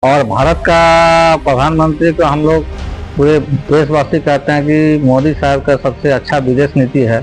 और भारत का प्रधानमंत्री को हम लोग पूरे देशवासी कहते हैं कि मोदी साहब का सबसे अच्छा विदेश नीति है।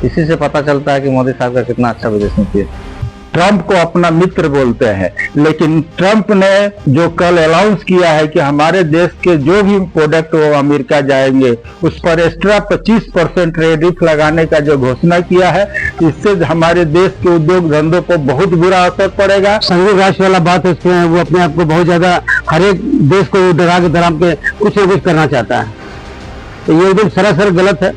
इसी से पता चलता है कि मोदी साहब का कितना अच्छा विदेश नीति है। ट्रंप को अपना मित्र बोलते हैं, लेकिन ट्रंप ने जो कल अनाउंस किया है कि हमारे देश के जो भी प्रोडक्ट वो अमेरिका जाएंगे उस पर एक्स्ट्रा 25% टैरिफ लगाने का जो घोषणा किया है, इससे हमारे देश के उद्योग धंधों पर बहुत बुरा असर पड़ेगा। संघीय राष्ट्र वाला बात है, उसमें वो अपने आप को बहुत ज्यादा हर एक देश को डरा के धराम के कुछ न कुछ करना चाहता है, तो ये एकदम सरासर गलत है।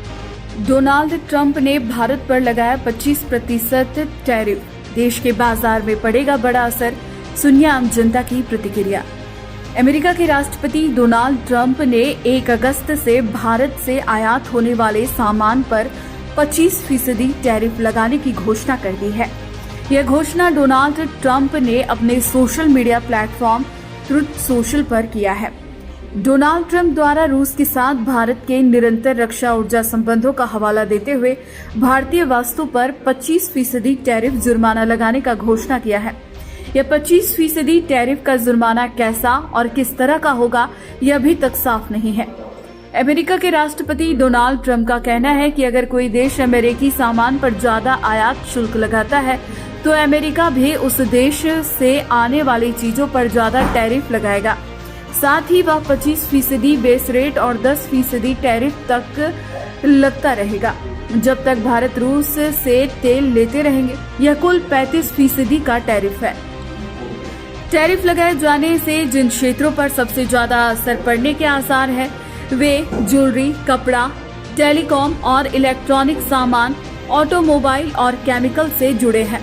डोनाल्ड ट्रंप ने भारत पर लगाया 25% टैरिफ, देश के बाजार में पड़ेगा बड़ा असर। सुनिए आम जनता की प्रतिक्रिया। अमेरिका के राष्ट्रपति डोनाल्ड ट्रंप ने 1 अगस्त से भारत से आयात होने वाले सामान पर 25% टैरिफ लगाने की घोषणा कर दी है। यह घोषणा डोनाल्ड ट्रंप ने अपने social media platform truth social पर किया है। डोनाल्ड ट्रंप द्वारा रूस के साथ भारत के निरंतर रक्षा ऊर्जा संबंधों का हवाला देते हुए भारतीय वस्तु पर 25% टैरिफ जुर्माना लगाने का घोषणा किया है। यह 25% टैरिफ का जुर्माना कैसा और किस तरह का होगा, यह अभी तक साफ नहीं है। अमेरिका के राष्ट्रपति डोनाल्ड ट्रंप का कहना है कि अगर कोई देश अमेरिकी सामान पर ज्यादा आयात शुल्क लगाता है तो अमेरिका भी उस देश से आने वाली चीजों पर ज्यादा टैरिफ लगाएगा। साथ ही वह 25% बेस रेट और 10% टैरिफ तक लगता रहेगा जब तक भारत रूस से तेल लेते रहेंगे। यह कुल 35% का टैरिफ है। टैरिफ लगाए जाने से जिन क्षेत्रों पर सबसे ज्यादा असर पड़ने के आसार है वे ज्वेलरी, कपड़ा, टेलीकॉम और इलेक्ट्रॉनिक सामान, ऑटोमोबाइल और केमिकल से जुड़े हैं।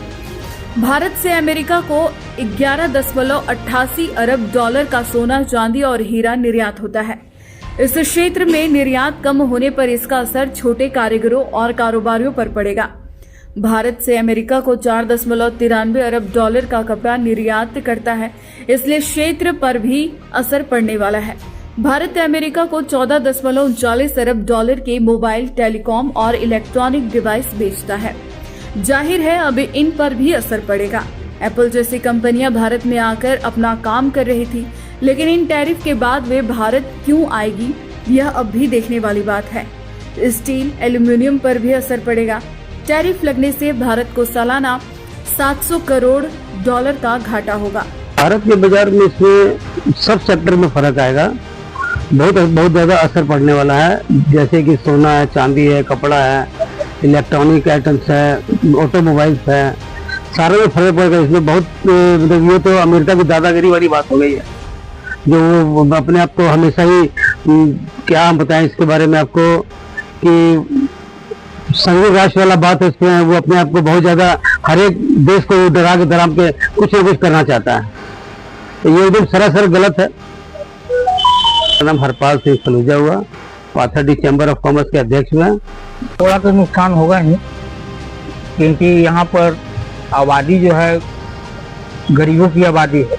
भारत से अमेरिका को 11.88 अरब डॉलर का सोना, चांदी और हीरा निर्यात होता है। इस क्षेत्र में निर्यात कम होने पर इसका असर छोटे कारीगरों और कारोबारियों पर पड़ेगा। भारत से अमेरिका को 4.93 अरब डॉलर का कपड़ा निर्यात करता है, इसलिए क्षेत्र पर भी असर पड़ने वाला है। भारत अमेरिका को 14.39 अरब डॉलर के मोबाइल, टेलीकॉम और इलेक्ट्रॉनिक डिवाइस बेचता है। जाहिर है अब इन पर भी असर पड़ेगा। एप्पल जैसी कंपनियां भारत में आकर अपना काम कर रही थी, लेकिन इन टैरिफ के बाद वे भारत क्यों आएगी, यह अब भी देखने वाली बात है। स्टील, एल्यूमिनियम पर भी असर पड़ेगा। टैरिफ लगने से भारत को सालाना 700 करोड़ डॉलर का घाटा होगा। भारत के बाजार में इसमें सब सेक्टर में फर्क आएगा, बहुत ज्यादा असर पड़ने वाला है। जैसे कि सोना है, चांदी है, कपड़ा है, इलेक्ट्रॉनिक आइटम्स है, ऑटोमोबाइल्स है, सारे में फर्क पड़ेगा। इसमें बहुत मतलब ये तो अमेरिका की दादागिरी वाली बात हो गई है, जो अपने आप को हमेशा ही क्या हम बताएं इसके बारे में आपको कि संघीय राष्ट्र वाला बात है, उसमें वो अपने आप को बहुत ज्यादा हर एक देश को डरा के धराम के कुछ न कुछ करना चाहता है, तो ये एकदम सरासर गलत है। मेरा नाम हरपाल सिंह सलूजा हुआ, पाथरडी चैम्बर ऑफ कॉमर्स के अध्यक्ष में। थोड़ा तो नुकसान होगा ही, क्योंकि यहाँ पर आबादी जो है गरीबों की आबादी है,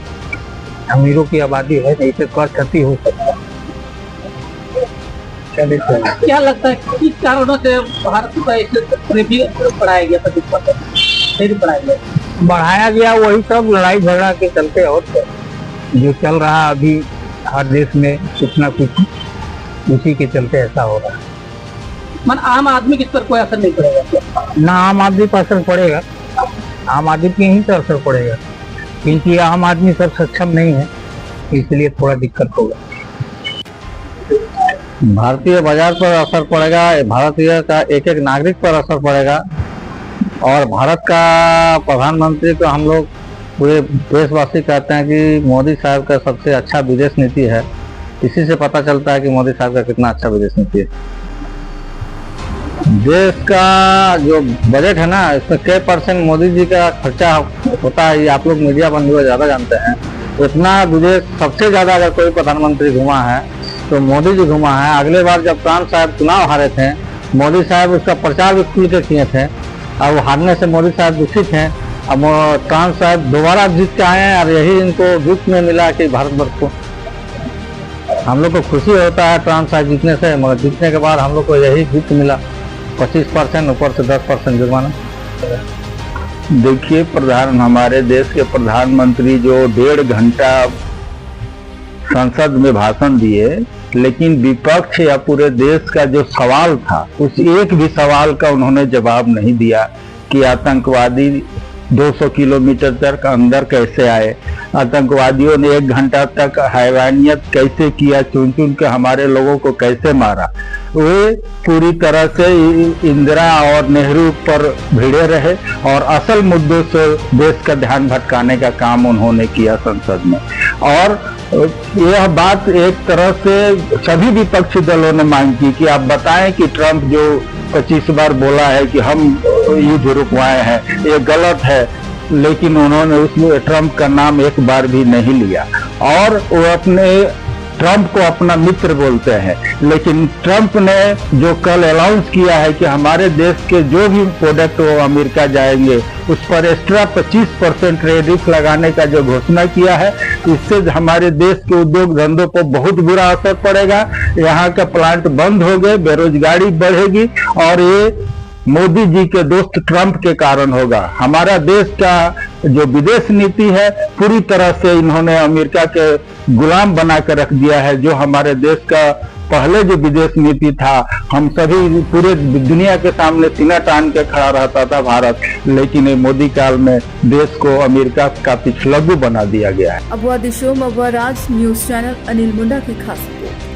अमीरों की आबादी है, नहीं तो कर क्षति हो सकता है। क्या लगता है किस कारणों से भारत का टैरिफ बढ़ाया गया? 25% बढ़ाया गया वही सब लड़ाई झगड़ा के चलते, और जो चल रहा अभी हर देश में कुछ ना कुछ उसी के चलते ऐसा हो रहा है। मन आम आदमी किस पर कोई असर नहीं पड़ेगा? ना आम आदमी पर असर पड़ेगा, आम आदमी पे ही तो असर पड़ेगा, क्योंकि आम आदमी सब सक्षम नहीं है, इसलिए थोड़ा दिक्कत होगा। भारतीय बाजार पर असर पड़ेगा, भारतीय का एक एक नागरिक पर असर पड़ेगा। और भारत का प्रधानमंत्री को हम लोग पूरे देशवासी कहते हैं कि मोदी साहब का सबसे अच्छा विदेश नीति है। इसी से पता चलता है कि मोदी साहब का कितना अच्छा विदेश नीति है। देश का जो बजट है ना, इसमें कई % मोदी जी का खर्चा होता है, ये आप लोग मीडिया बंधु ज्यादा जानते हैं। इतना विदेश सबसे ज्यादा अगर कोई प्रधानमंत्री घुमा है तो मोदी जी घुमा है। अगले बार जब ट्रंप साहब चुनाव हारे थे, मोदी साहब उसका प्रचार भी खुल के किए थे, और वो हारने से मोदी साहब दुखित हैं। अब ट्रंप साहब दोबारा जीत के आए हैं और यही इनको गिफ्ट में मिला कि भारतवर्ष को। हम लोग को खुशी होता है ट्रंप साहब जीतने से, मगर जीतने के बाद हम लोग को यही गिफ्ट मिला, 25% ऊपर से 10% जुर्माना। देखिए, हमारे देश के प्रधानमंत्री जो 1.5 घंटा संसद में भाषण दिए, लेकिन विपक्ष या पूरे देश का जो सवाल था उस एक भी सवाल का उन्होंने जवाब नहीं दिया कि आतंकवादी 200 किलोमीटर तक अंदर कैसे आए, आतंकवादियों ने 1 घंटा तक हैवानियत कैसे किया, चुन चुन के हमारे लोगों को कैसे मारा। वे पूरी तरह से इंदिरा और नेहरू पर भिड़े रहे और असल मुद्दों से देश का ध्यान भटकाने का काम उन्होंने किया संसद में। और यह बात एक तरह से सभी विपक्षी दलों ने मांग की कि आप बताएं कि ट्रंप जो 25 बार बोला है कि हम युद्ध रुकवाए हैं, ये गलत है, लेकिन उन्होंने उसमें ट्रंप का नाम एक बार भी नहीं लिया। और वो ट्रंप को अपना मित्र बोलते हैं, लेकिन ट्रंप ने जो कल अनाउंस किया है कि हमारे देश के जो भी प्रोडक्ट वो अमेरिका जाएंगे उस पर एक्स्ट्रा 25% टैरिफ लगाने का जो घोषणा किया है, इससे हमारे देश के उद्योग धंधों पर बहुत बुरा असर पड़ेगा। यहाँ का प्लांट बंद हो गए, बेरोजगारी बढ़ेगी और ये मोदी जी के दोस्त ट्रंप के कारण होगा। हमारा देश का जो विदेश नीति है पूरी तरह से इन्होंने अमेरिका के गुलाम बना कर रख दिया है। जो हमारे देश का पहले जो विदेश नीति था, हम सभी पूरे दुनिया के सामने सीना तान के खड़ा रहता था भारत, लेकिन ये मोदी काल में देश को अमेरिका का पिछलग्गू बना दिया गया है। अबुआ दिशोम, अबुआ राज, न्यूज चैनल, अनिल मुंडा की खास रिपोर्ट।